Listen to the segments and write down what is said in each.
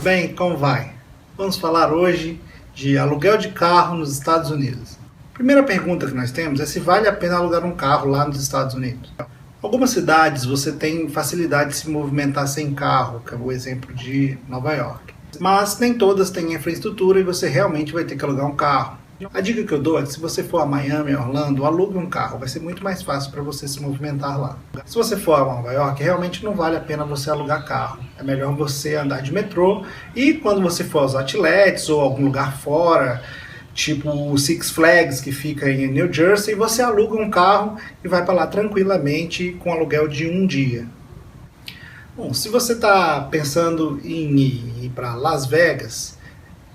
bem? Como vai? Vamos falar hoje de aluguel de carro nos Estados Unidos. Primeira pergunta que nós temos é se vale a pena alugar um carro lá nos Estados Unidos. Algumas cidades você tem facilidade de se movimentar sem carro, que é o exemplo de Nova York. Mas nem todas têm infraestrutura e você realmente vai ter que alugar um carro. A dica que eu dou é que se você for a Miami, Orlando, alugue um carro, vai ser muito mais fácil para você se movimentar lá. Se você for a Nova York, realmente não vale a pena você alugar carro. É melhor você andar de metrô e quando você for aos outlets ou algum lugar fora, tipo o Six Flags que fica em New Jersey, você aluga um carro e vai para lá tranquilamente com aluguel de um dia. Bom, se você está pensando em ir para Las Vegas,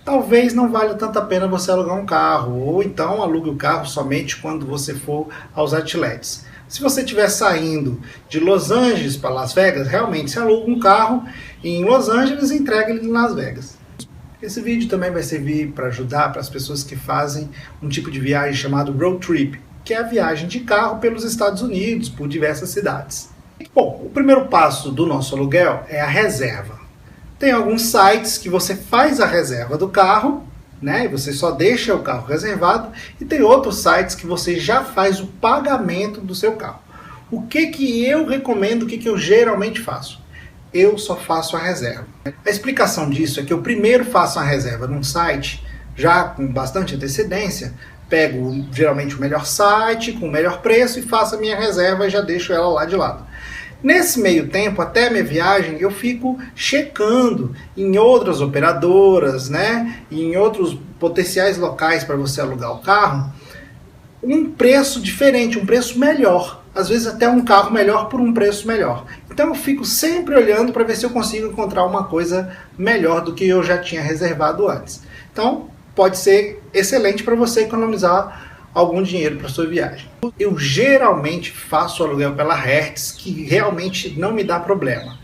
talvez não valha tanto a pena você alugar um carro, ou então alugue o carro somente quando você for aos outlets. Se você estiver saindo de Los Angeles para Las Vegas, realmente se aluga um carro em Los Angeles e entrega ele em Las Vegas. Esse vídeo também vai servir para ajudar para as pessoas que fazem um tipo de viagem chamado road trip, que é a viagem de carro pelos Estados Unidos, por diversas cidades. Bom, o primeiro passo do nosso aluguel é a reserva. Tem alguns sites que você faz a reserva do carro, né? E você só deixa o carro reservado. E tem outros sites que você já faz o pagamento do seu carro. O que eu recomendo, o que eu geralmente faço? Eu só faço a reserva. A explicação disso é que eu primeiro faço a reserva num site, já com bastante antecedência, pego geralmente o melhor site, com o melhor preço e faço a minha reserva e já deixo ela lá de lado. Nesse meio tempo, até a minha viagem, eu fico checando em outras operadoras, né, e em outros potenciais locais para você alugar o carro, um preço diferente, um preço melhor. Às vezes até um carro melhor por um preço melhor. Então eu fico sempre olhando para ver se eu consigo encontrar uma coisa melhor do que eu já tinha reservado antes. Então pode ser excelente para você economizar algum dinheiro para sua viagem. Eu geralmente faço aluguel pela Hertz, que realmente não me dá problema.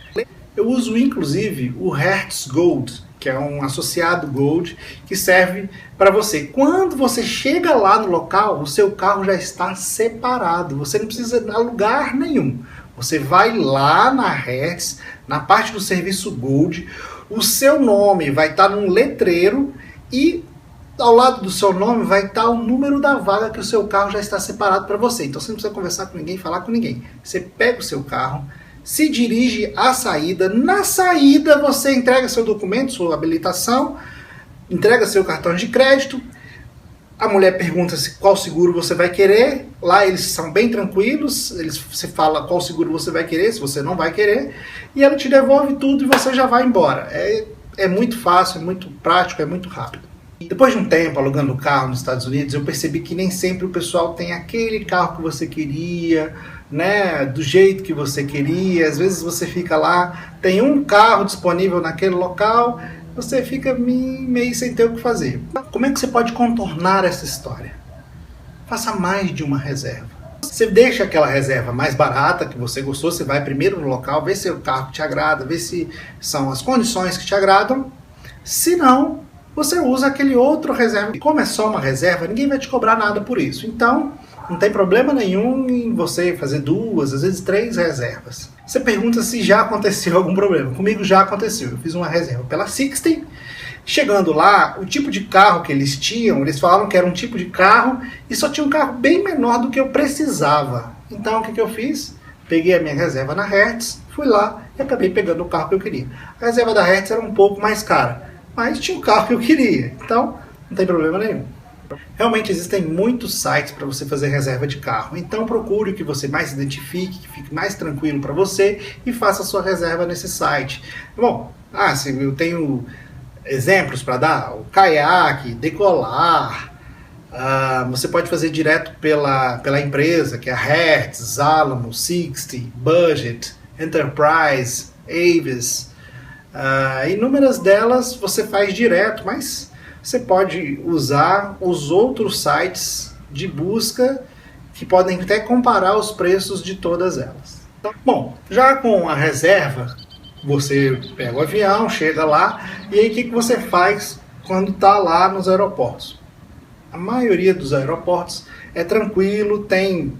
Eu uso inclusive o Hertz Gold, que é um associado Gold, que serve para você. Quando você chega lá no local, o seu carro já está separado, você não precisa alugar nenhum. Você vai lá na Hertz, na parte do serviço Gold, o seu nome vai estar num letreiro e ao lado do seu nome vai estar o número da vaga que o seu carro já está separado para você. Então você não precisa conversar com ninguém, falar com ninguém. Você pega o seu carro, se dirige à saída. Na saída você entrega seu documento, sua habilitação, entrega seu cartão de crédito. A mulher pergunta qual seguro você vai querer. Lá eles são bem tranquilos. Você fala qual seguro você vai querer, se você não vai querer. E ela te devolve tudo e você já vai embora. É muito fácil, é muito prático, é muito rápido. Depois de um tempo alugando o carro nos Estados Unidos, eu percebi que nem sempre o pessoal tem aquele carro que você queria, né, do jeito que você queria. Às vezes você fica lá, tem um carro disponível naquele local, você fica meio sem ter o que fazer. Como é que você pode contornar essa história? Faça mais de uma reserva. Você deixa aquela reserva mais barata, que você gostou, você vai primeiro no local, vê se é o carro que te agrada, vê se são as condições que te agradam. Se não, você usa aquele outro reserva. E como é só uma reserva, ninguém vai te cobrar nada por isso. Então, não tem problema nenhum em você fazer 2, às vezes 3 reservas. Você pergunta se já aconteceu algum problema. Comigo já aconteceu. Eu fiz uma reserva pela Sixty. Chegando lá, o tipo de carro que eles tinham, eles falaram que era um tipo de carro e só tinha um carro bem menor do que eu precisava. Então, o que eu fiz? Peguei a minha reserva na Hertz, fui lá e acabei pegando o carro que eu queria. A reserva da Hertz era um pouco mais cara, mas tinha o carro que eu queria, então não tem problema nenhum. Realmente existem muitos sites para você fazer reserva de carro, então procure o que você mais identifique, que fique mais tranquilo para você e faça a sua reserva nesse site. Bom, eu tenho exemplos para dar, o Kayak, Decolar, você pode fazer direto pela empresa, que é a Hertz, Alamo, Sixty, Budget, Enterprise, Avis. Inúmeras delas você faz direto, mas você pode usar os outros sites de busca que podem até comparar os preços de todas elas. Bom, já com a reserva, você pega o avião, chega lá, e aí o que você faz quando está lá nos aeroportos? A maioria dos aeroportos é tranquilo, tem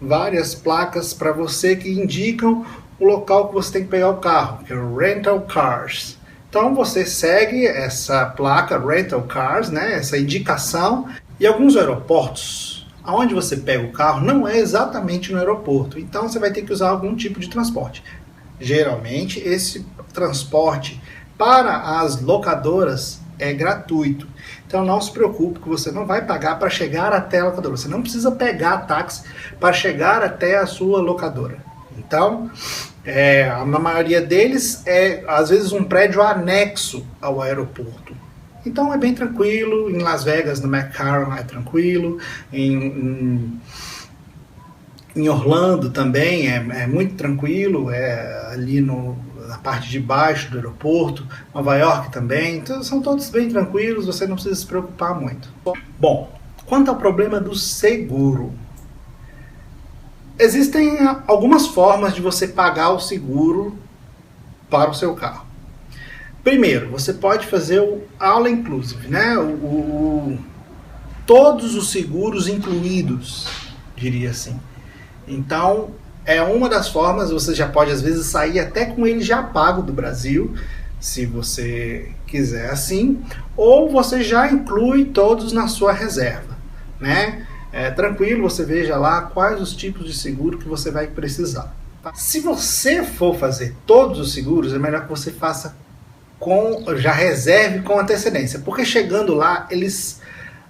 várias placas para você que indicam o local que você tem que pegar o carro, que é o Rental Cars. Então você segue essa placa Rental Cars, né, essa indicação, e alguns aeroportos, onde você pega o carro, não é exatamente no aeroporto, então você vai ter que usar algum tipo de transporte. Geralmente esse transporte para as locadoras é gratuito. Então não se preocupe que você não vai pagar para chegar até a locadora. Você não precisa pegar táxi para chegar até a sua locadora. Então, a maioria deles é às vezes um prédio anexo ao aeroporto. Então é bem tranquilo. Em Las Vegas, no McCarran, é tranquilo. Em Orlando também é muito tranquilo. Ali na parte de baixo do aeroporto. Nova York também. Então são todos bem tranquilos. Você não precisa se preocupar muito. Bom, quanto ao problema do seguro. Existem algumas formas de você pagar o seguro para o seu carro. Primeiro, você pode fazer o All Inclusive, né? Todos os seguros incluídos, diria assim. Então, é uma das formas, você já pode às vezes sair até com ele já pago do Brasil, se você quiser assim, ou você já inclui todos na sua reserva, né? É tranquilo, você veja lá quais os tipos de seguro que você vai precisar. Se você for fazer todos os seguros, é melhor que você faça já reserve com antecedência, porque chegando lá,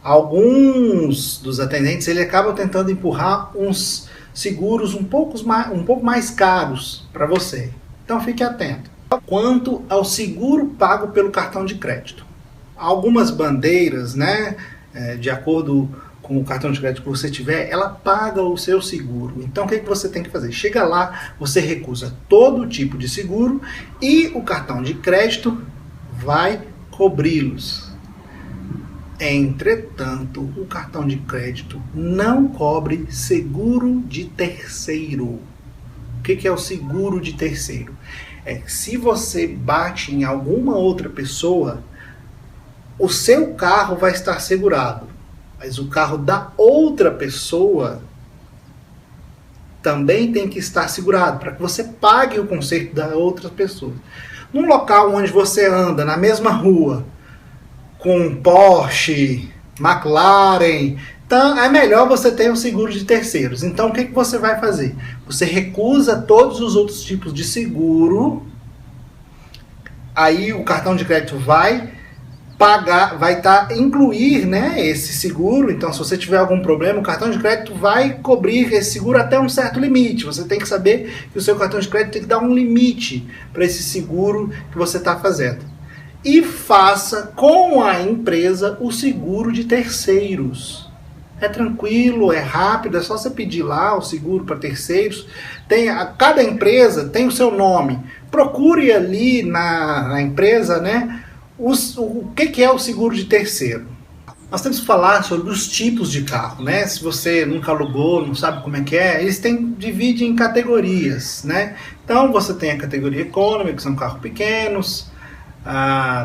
alguns dos atendentes, ele acabam tentando empurrar uns seguros um pouco mais caros para você. Então fique atento. Quanto ao seguro pago pelo cartão de crédito, algumas bandeiras, né, de acordo com o cartão de crédito que você tiver, ela paga o seu seguro. Então o que você tem que fazer? Chega lá, você recusa todo tipo de seguro e o cartão de crédito vai cobri-los. Entretanto, o cartão de crédito não cobre seguro de terceiro. O que é o seguro de terceiro? É que se você bate em alguma outra pessoa, o seu carro vai estar segurado. Mas o carro da outra pessoa também tem que estar segurado, para que você pague o conserto da outra pessoa. Num local onde você anda, na mesma rua, com Porsche, McLaren, então é melhor você ter um seguro de terceiros. Então o que você vai fazer? Você recusa todos os outros tipos de seguro, aí o cartão de crédito vai incluir, né, esse seguro. Então se você tiver algum problema, o cartão de crédito vai cobrir esse seguro até um certo limite. Você tem que saber que o seu cartão de crédito tem que dar um limite para esse seguro que você está fazendo. E faça com a empresa o seguro de terceiros. É tranquilo, é rápido, é só você pedir lá o seguro para terceiros. Cada empresa tem o seu nome. Procure ali na empresa, né, o que é o seguro de terceiro. Nós temos que falar sobre os tipos de carro, né? Se você nunca alugou, não sabe como é que é, eles dividem em categorias, né? Então você tem a categoria Economy, que são carros pequenos,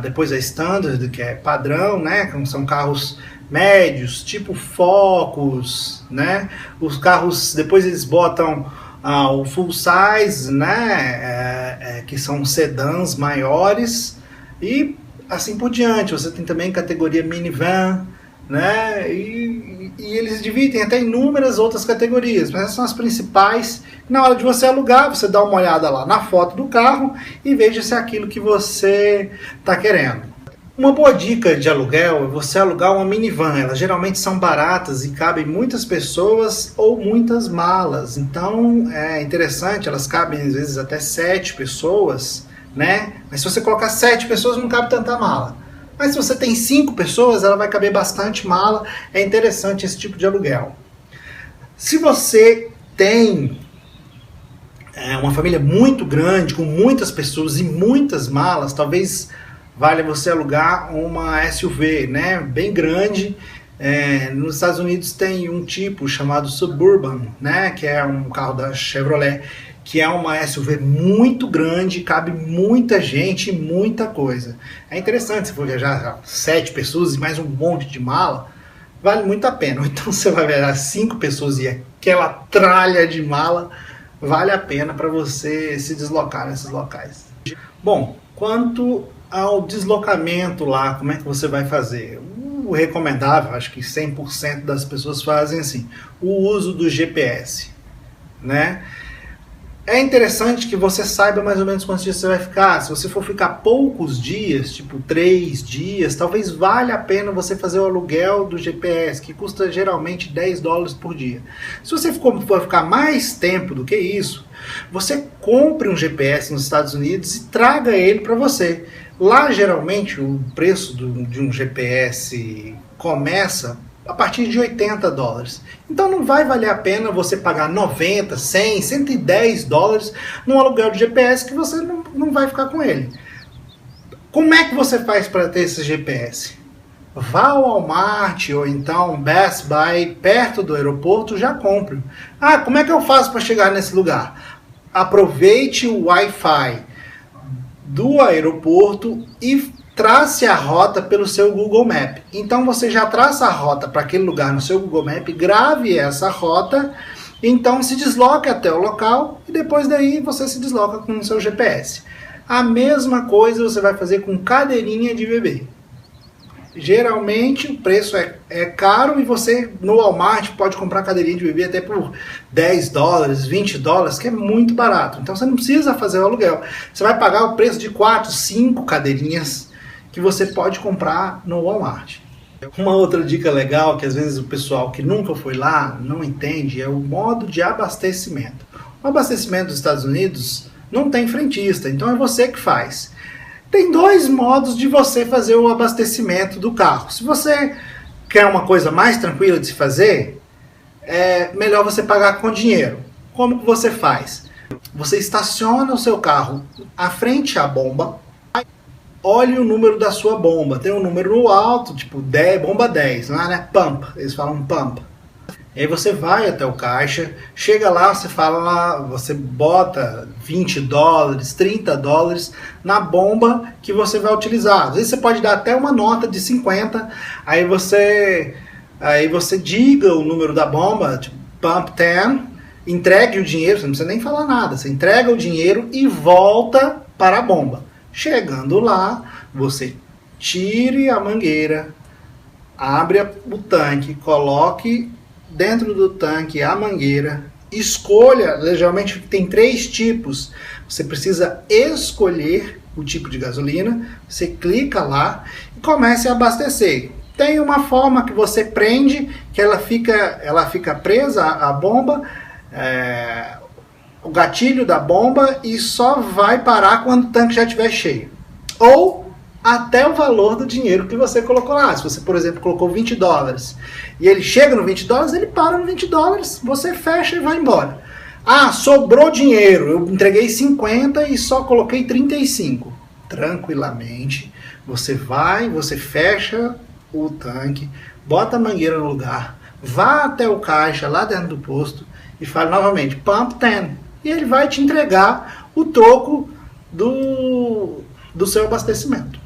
depois a Standard, que é padrão, né? Que são carros médios, tipo Focus, né? Os carros, depois eles botam o full size, né? Que são sedãs maiores, e assim por diante. Você tem também categoria minivan, né? E eles dividem até em inúmeras outras categorias, mas essas são as principais. Na hora de você alugar, você dá uma olhada lá na foto do carro e veja se é aquilo que você está querendo. Uma boa dica de aluguel é você alugar uma minivan. Elas geralmente são baratas e cabem muitas pessoas ou muitas malas. Então é interessante, elas cabem às vezes até 7 pessoas, né? Mas se você colocar 7 pessoas, não cabe tanta mala. Mas se você tem 5 pessoas, ela vai caber bastante mala. É interessante esse tipo de aluguel. Se você tem uma família muito grande, com muitas pessoas e muitas malas, talvez valha você alugar uma SUV, né? Bem grande. Nos Estados Unidos tem um tipo chamado Suburban, né? Que é um carro da Chevrolet, que é uma SUV muito grande, cabe muita gente e muita coisa. É interessante, se for viajar 7 pessoas e mais um monte de mala, vale muito a pena. Então você vai viajar 5 pessoas e aquela tralha de mala, vale a pena para você se deslocar nesses locais. Bom, quanto ao deslocamento lá, como é que você vai fazer? O recomendável, acho que 100% das pessoas fazem assim, o uso do GPS, né? É interessante que você saiba mais ou menos quantos dias você vai ficar. Se você for ficar poucos dias, tipo 3 dias, talvez valha a pena você fazer o aluguel do GPS, que custa geralmente $10 por dia. Se você for ficar mais tempo do que isso, você compre um GPS nos Estados Unidos e traga ele para você. Lá, geralmente, o preço de um GPS começa a partir de $80. Então não vai valer a pena você pagar 90, 100, $110 num aluguel de GPS que você não vai ficar com ele. Como é que você faz para ter esse GPS? Vá ao Walmart ou então Best Buy, perto do aeroporto, já compre. Ah, como é que eu faço para chegar nesse lugar? Aproveite o Wi-Fi do aeroporto e trace a rota pelo seu Google Map. Então você já traça a rota para aquele lugar no seu Google Map, grave essa rota, então se desloque até o local e depois daí você se desloca com o seu GPS. A mesma coisa você vai fazer com cadeirinha de bebê. Geralmente o preço é caro e você no Walmart pode comprar cadeirinha de bebê até por $10, $20, que é muito barato. Então você não precisa fazer o aluguel. Você vai pagar o preço de 4, 5 cadeirinhas que você pode comprar no Walmart. Uma outra dica legal que às vezes o pessoal que nunca foi lá não entende é o modo de abastecimento. O abastecimento dos Estados Unidos não tem frentista, então é você que faz. Tem 2 modos de você fazer o abastecimento do carro. Se você quer uma coisa mais tranquila de se fazer, é melhor você pagar com dinheiro. Como que você faz? Você estaciona o seu carro à frente à bomba, olhe o número da sua bomba. Tem um número alto, tipo 10, bomba 10, não é, né? Pump, eles falam pump. E aí você vai até o caixa, chega lá, você fala lá, você bota $20, $30 na bomba que você vai utilizar. Às vezes você pode dar até uma nota de 50, aí você diga o número da bomba, tipo pump 10, entregue o dinheiro, você não precisa nem falar nada, você entrega o dinheiro e volta para a bomba. Chegando lá, você tire a mangueira, abre o tanque, coloque dentro do tanque a mangueira, escolha, geralmente tem 3 tipos, você precisa escolher o tipo de gasolina, você clica lá e comece a abastecer. Tem uma forma que você prende, que ela fica presa à bomba, o gatilho da bomba, e só vai parar quando o tanque já estiver cheio. Ou até o valor do dinheiro que você colocou lá. Se você, por exemplo, colocou $20 e ele chega no $20, ele para no $20, você fecha e vai embora. Ah, sobrou dinheiro, eu entreguei 50 e só coloquei 35. Tranquilamente, você vai, você fecha o tanque, bota a mangueira no lugar, vá até o caixa lá dentro do posto e fala novamente, pump 10. E ele vai te entregar o troco do seu abastecimento.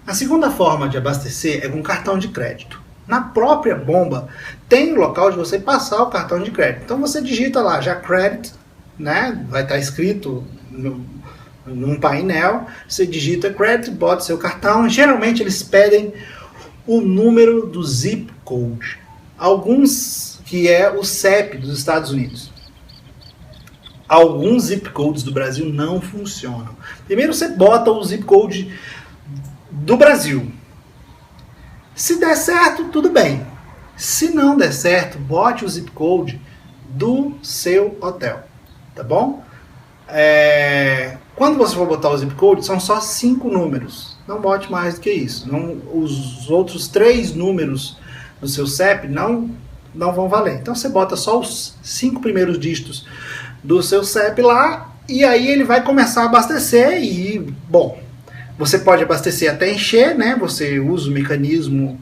A segunda forma de abastecer é com cartão de crédito. Na própria bomba tem o local de você passar o cartão de crédito. Então você digita lá já credit, né? Vai estar escrito num painel. Você digita credit, bota seu cartão. Geralmente eles pedem o número do zip code. Alguns que é o CEP dos Estados Unidos. Alguns zip codes do Brasil não funcionam. Primeiro você bota o zip code do Brasil. Se der certo, tudo bem. Se não der certo, bote o zip code do seu hotel. Tá bom? Quando você for botar o zip code, são só 5 números. Não bote mais do que isso. Os outros 3 números do seu CEP não vão valer. Então você bota só os 5 primeiros dígitos do seu CEP lá, e aí ele vai começar a abastecer e, bom, você pode abastecer até encher, né? Você usa o mecanismo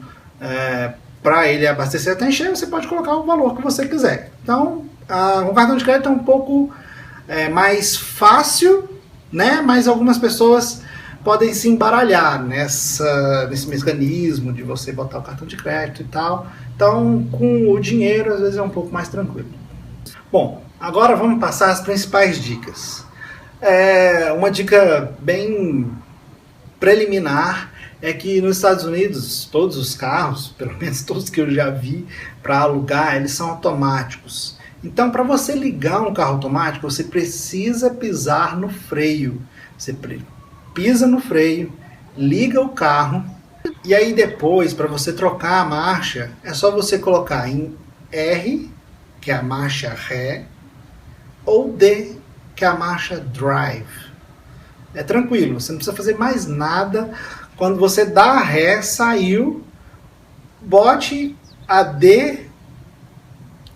para ele abastecer até encher, você pode colocar o valor que você quiser. Então, o cartão de crédito é um pouco mais fácil, né? Mas algumas pessoas podem se embaralhar nesse mecanismo de você botar o cartão de crédito e tal. Então, com o dinheiro, às vezes é um pouco mais tranquilo. Bom, agora vamos passar as principais dicas. Uma dica bem preliminar é que nos Estados Unidos, todos os carros, pelo menos todos que eu já vi para alugar, eles são automáticos. Então, para você ligar um carro automático, você precisa pisar no freio. Você pisa no freio, liga o carro, e aí depois, para você trocar a marcha, é só você colocar em R, que é a marcha ré, ou D, que é a marcha drive. É tranquilo, você não precisa fazer mais nada. Quando você dá a ré, saiu, bote a D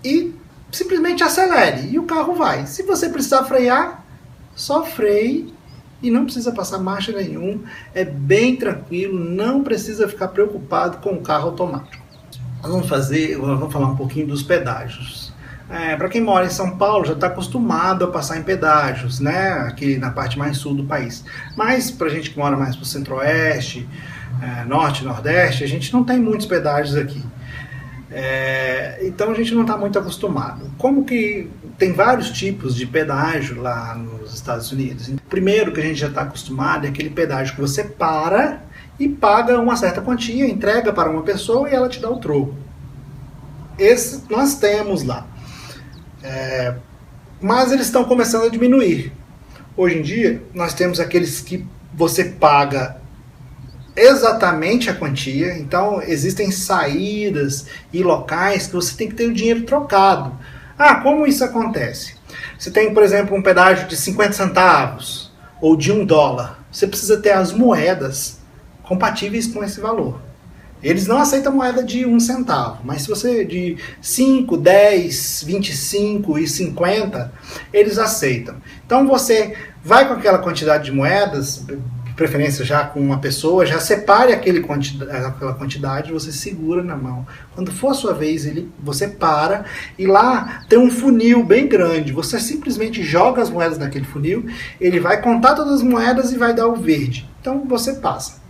e simplesmente acelere e o carro vai. Se você precisar frear, só freie e não precisa passar marcha nenhum. É bem tranquilo, não precisa ficar preocupado com o carro automático. Vamos falar um pouquinho dos pedágios. Para quem mora em São Paulo já está acostumado a passar em pedágios, né? Aqui na parte mais sul do país. Mas para a gente que mora mais para o centro-oeste, norte, nordeste, a gente não tem muitos pedágios aqui. Então a gente não está muito acostumado. Como que tem vários tipos de pedágio lá nos Estados Unidos. O primeiro que a gente já está acostumado é aquele pedágio que você para e paga uma certa quantia, entrega para uma pessoa e ela te dá o troco. Esse nós temos lá. Mas eles estão começando a diminuir. Hoje em dia, nós temos aqueles que você paga exatamente a quantia. Então, existem saídas e locais que você tem que ter o dinheiro trocado. Como isso acontece? Você tem, por exemplo, um pedágio de 50 centavos ou de $1. Você precisa ter as moedas compatíveis com esse valor. Eles não aceitam moeda de 1 centavo, mas se você de 5, 10, 25 e 50, eles aceitam. Então você vai com aquela quantidade de moedas, de preferência já com uma pessoa, já separe aquela quantidade, você segura na mão. Quando for a sua vez, você para e lá tem um funil bem grande. Você simplesmente joga as moedas naquele funil, ele vai contar todas as moedas e vai dar o verde. Então você passa.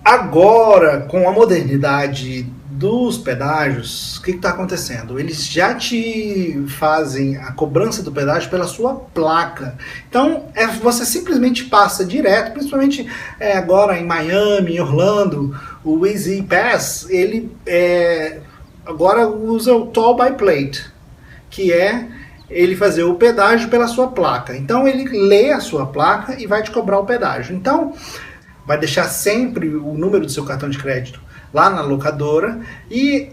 Agora, com a modernidade dos pedágios, o que está acontecendo? Eles já te fazem a cobrança do pedágio pela sua placa. Então, você simplesmente passa direto, principalmente agora em Miami, em Orlando, o Easy Pass, ele agora usa o Toll by Plate, que é ele fazer o pedágio pela sua placa. Então, ele lê a sua placa e vai te cobrar o pedágio. Então, vai deixar sempre o número do seu cartão de crédito lá na locadora e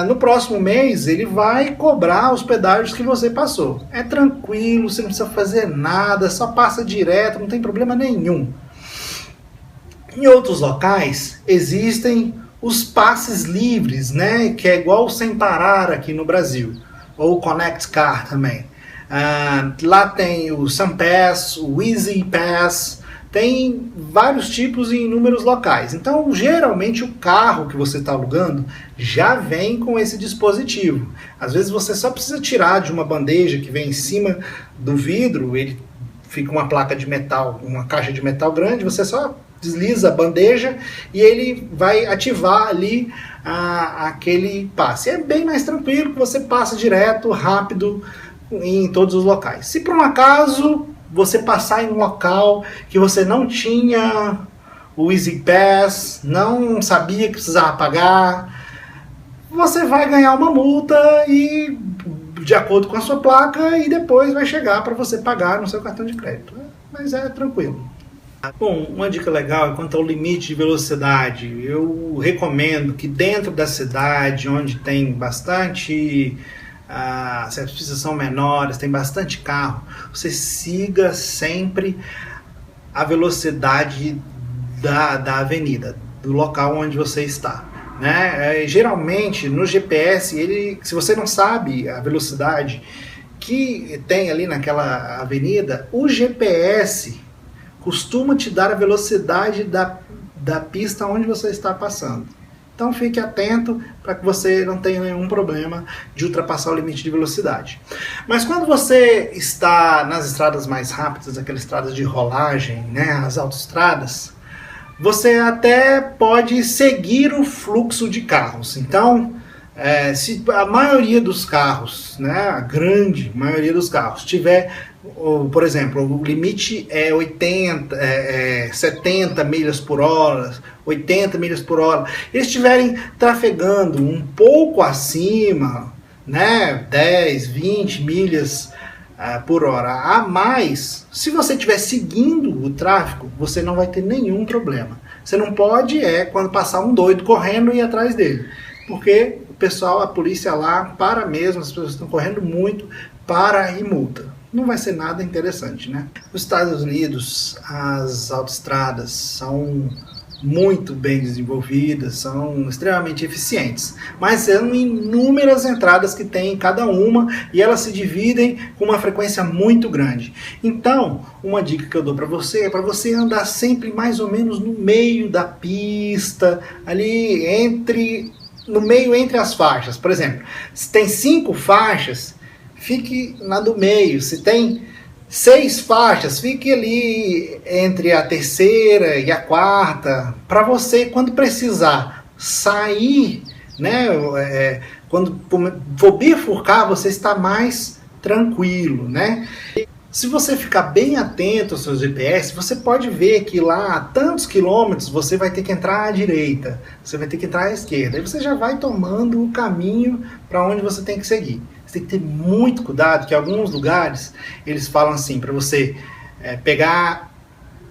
no próximo mês ele vai cobrar os pedágios que você passou. É tranquilo, você não precisa fazer nada, só passa direto, não tem problema nenhum. Em outros locais existem os passes livres, né, que é igual o Sem Parar aqui no Brasil, ou o Connect Car também. Lá tem o SunPass, o Easy Pass. Tem vários tipos em inúmeros locais. Então, geralmente, o carro que você está alugando já vem com esse dispositivo. Às vezes, você só precisa tirar de uma bandeja que vem em cima do vidro, ele fica uma placa de metal, uma caixa de metal grande, você só desliza a bandeja e ele vai ativar ali aquele passe. É bem mais tranquilo, que você passa direto, rápido, em todos os locais. Se por um acaso você passar em um local que você não tinha o Easy Pass, não sabia que precisava pagar, você vai ganhar uma multa e de acordo com a sua placa e depois vai chegar para você pagar no seu cartão de crédito. Mas é tranquilo. Bom, uma dica legal é quanto ao limite de velocidade. Eu recomendo que dentro da cidade, onde tem bastante certas são menores, tem bastante carro, você siga sempre a velocidade da avenida, do local onde você está, né? Geralmente no GPS, se você não sabe a velocidade que tem ali naquela avenida, o GPS costuma te dar a velocidade da pista onde você está passando. Então fique atento para que você não tenha nenhum problema de ultrapassar o limite de velocidade. Mas quando você está nas estradas mais rápidas, aquelas estradas de rolagem, né, as autoestradas, você até pode seguir o fluxo de carros. Então, Se a maioria dos carros, né, a grande maioria dos carros, tiver, por exemplo, o limite é 70 milhas por hora, 80 milhas por hora, eles estiverem trafegando um pouco acima, né, 10, 20 milhas por hora a mais, se você estiver seguindo o tráfego, você não vai ter nenhum problema. Você não pode, quando passar um doido correndo, ir atrás dele, porque o pessoal, a polícia lá, para mesmo, as pessoas estão correndo muito, para e multa. Não vai ser nada interessante, né? Nos Estados Unidos, as autoestradas são muito bem desenvolvidas, são extremamente eficientes, mas são inúmeras entradas que tem em cada uma e elas se dividem com uma frequência muito grande. Então, uma dica que eu dou para você é para você andar sempre mais ou menos no meio da pista, ali no meio entre as faixas. Por exemplo, se tem 5 faixas, fique na do meio. Se tem 6 faixas, fique ali entre a terceira e a quarta, para você, quando precisar sair, né, quando for bifurcar, você está mais tranquilo, né? Se você ficar bem atento aos seus GPS, você pode ver que lá a tantos quilômetros você vai ter que entrar à direita, você vai ter que entrar à esquerda, aí você já vai tomando o caminho para onde você tem que seguir. Você tem que ter muito cuidado, que em alguns lugares eles falam assim, para você pegar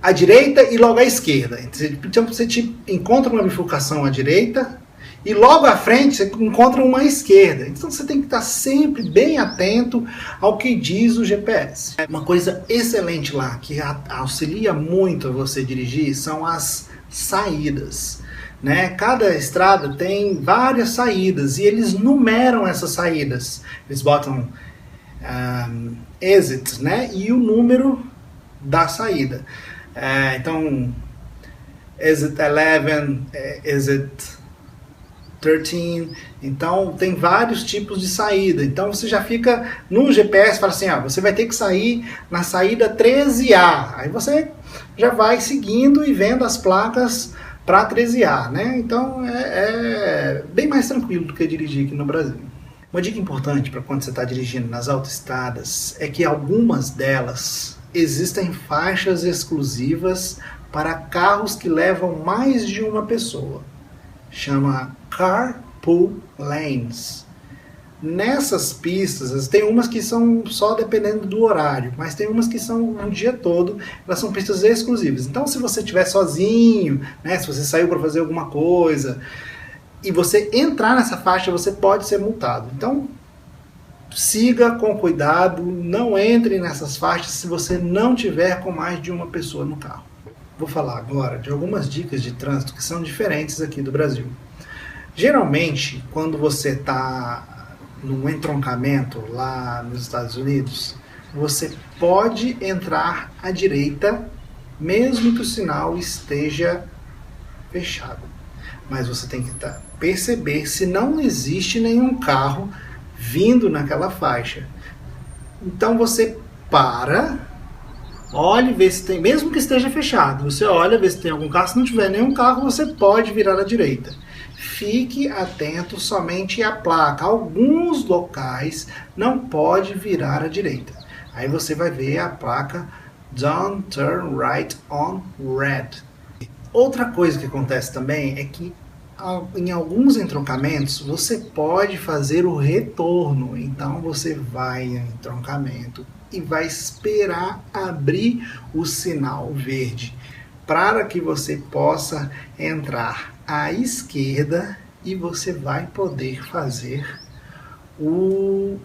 a direita e logo a esquerda. Então você encontra uma bifurcação à direita e logo à frente você encontra uma à esquerda. Então você tem que estar sempre bem atento ao que diz o GPS. Uma coisa excelente lá, que auxilia muito a você dirigir, são as saídas. Né? Cada estrada tem várias saídas e eles numeram essas saídas. Eles botam exit, né? E o número da saída. Então, exit 11, exit 13, então tem vários tipos de saída. Então você já fica no GPS, fala assim, você vai ter que sair na saída 13A. Aí você já vai seguindo e vendo as placas para 13A, né? Então é bem mais tranquilo do que dirigir aqui no Brasil. Uma dica importante para quando você está dirigindo nas autoestradas é que algumas delas existem faixas exclusivas para carros que levam mais de uma pessoa. Chama Carpool Lanes. Nessas pistas, tem umas que são só dependendo do horário, mas tem umas que são o dia todo, elas são pistas exclusivas. Então, se você estiver sozinho, né, se você saiu para fazer alguma coisa, e você entrar nessa faixa, você pode ser multado. Então, siga com cuidado, não entre nessas faixas se você não tiver com mais de uma pessoa no carro. Vou falar agora de algumas dicas de trânsito que são diferentes aqui do Brasil. Geralmente, quando você está num entroncamento lá nos Estados Unidos, você pode entrar à direita, mesmo que o sinal esteja fechado. Mas você tem que perceber se não existe nenhum carro vindo naquela faixa. Então você para, olhe, vê se tem, mesmo que esteja fechado, você olha, vê se tem algum carro. Se não tiver nenhum carro, você pode virar à direita. Fique atento somente à placa. Alguns locais não pode virar à direita. Aí você vai ver a placa Don't turn right on red. Outra coisa que acontece também é que em alguns entroncamentos você pode fazer o retorno. Então você vai ao entroncamento e vai esperar abrir o sinal verde para que você possa entrar à esquerda e você vai poder fazer o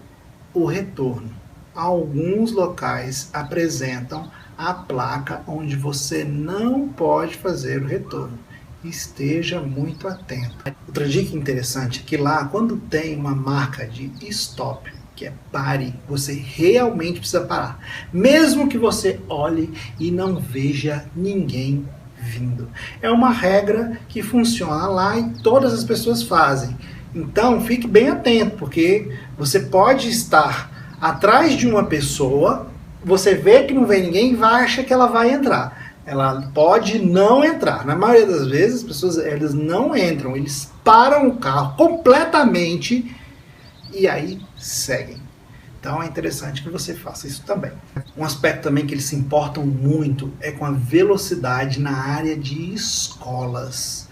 retorno. Alguns locais apresentam a placa onde você não pode fazer o retorno. Esteja muito atento. Outra dica interessante é que lá, quando tem uma marca de stop, que é pare, você realmente precisa parar. Mesmo que você olhe e não veja ninguém vindo. É uma regra que funciona lá e todas as pessoas fazem. Então, fique bem atento, porque você pode estar atrás de uma pessoa, você vê que não vem ninguém e vai achar que ela vai entrar. ela pode não entrar. Na maioria das vezes, as pessoas elas não entram, eles param o carro completamente e aí seguem. Então é interessante que você faça isso também. Um aspecto também que eles se importam muito é com a velocidade na área de escolas.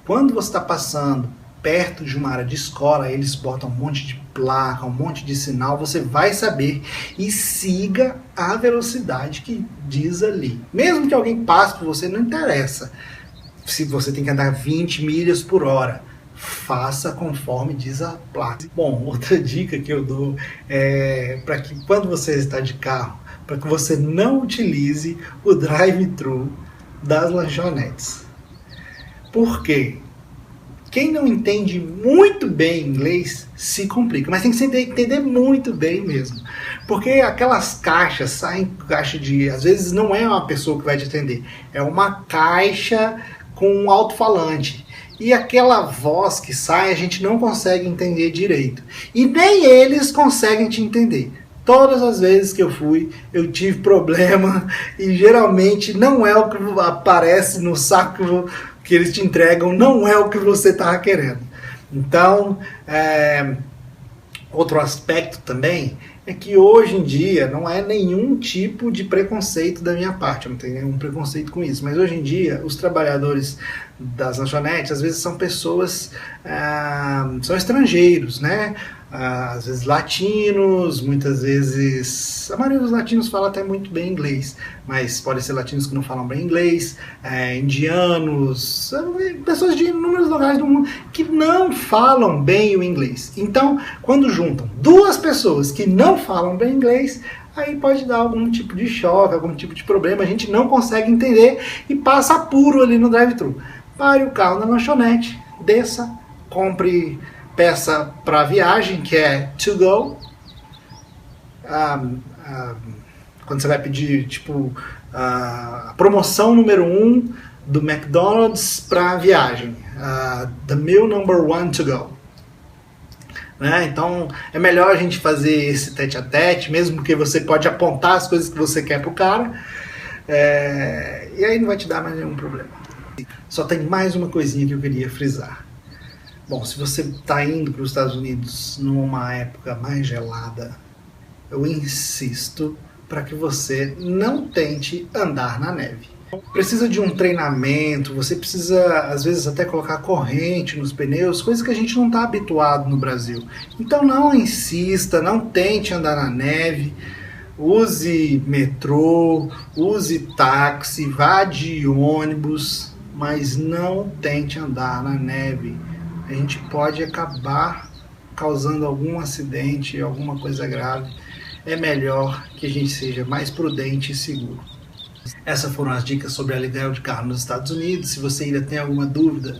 Quando você está passando perto de uma área de escola, eles botam um monte de placa, um monte de sinal, você vai saber e siga a velocidade que diz ali. Mesmo que alguém passe por você, não interessa. Se você tem que andar 20 milhas por hora, faça conforme diz a placa. Bom, outra dica que eu dou é para que quando você está de carro, para que você não utilize o drive-thru das lanchonetes. Por quê? Quem não entende muito bem inglês se complica, mas tem que entender muito bem mesmo. Porque aquelas caixas saem caixa de... Às vezes não é uma pessoa que vai te atender, é uma caixa com um alto-falante. E aquela voz que sai a gente não consegue entender direito. E nem eles conseguem te entender. Todas as vezes que eu fui, eu tive problema e geralmente não é o que aparece no saco que eles te entregam, não é o que você estava querendo. Então, outro aspecto também é que hoje em dia não é nenhum tipo de preconceito da minha parte, eu não tenho nenhum preconceito com isso, mas hoje em dia os trabalhadores das lanchonetes às vezes são pessoas, são estrangeiros, né? Às vezes latinos, muitas vezes, a maioria dos latinos fala até muito bem inglês, mas pode ser latinos que não falam bem inglês, indianos, pessoas de inúmeros lugares do mundo que não falam bem o inglês. Então, quando juntam duas pessoas que não falam bem inglês, aí pode dar algum tipo de choque, algum tipo de problema, a gente não consegue entender e passa apuro ali no drive-thru. Pare o carro na lanchonete, desça, compre peça para viagem, que é to go. Quando você vai pedir, tipo, a promoção número 1 do McDonald's para viagem. The meal number 1 to go. Né? Então, é melhor a gente fazer esse tete-a-tete, mesmo que você pode apontar as coisas que você quer pro cara. E aí não vai te dar mais nenhum problema. Só tem mais uma coisinha que eu queria frisar. Bom, se você está indo para os Estados Unidos numa época mais gelada, eu insisto para que você não tente andar na neve. Precisa de um treinamento, você precisa às vezes até colocar corrente nos pneus, coisa que a gente não está habituado no Brasil. Então não insista, não tente andar na neve, use metrô, use táxi, vá de ônibus, mas não tente andar na neve. A gente pode acabar causando algum acidente, alguma coisa grave. É melhor que a gente seja mais prudente e seguro. Essas foram as dicas sobre aluguel de carro nos Estados Unidos. Se você ainda tem alguma dúvida,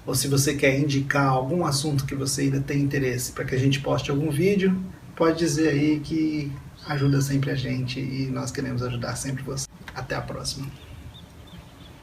ou se você quer indicar algum assunto que você ainda tem interesse para que a gente poste algum vídeo, pode dizer aí que ajuda sempre a gente e nós queremos ajudar sempre você. Até a próxima.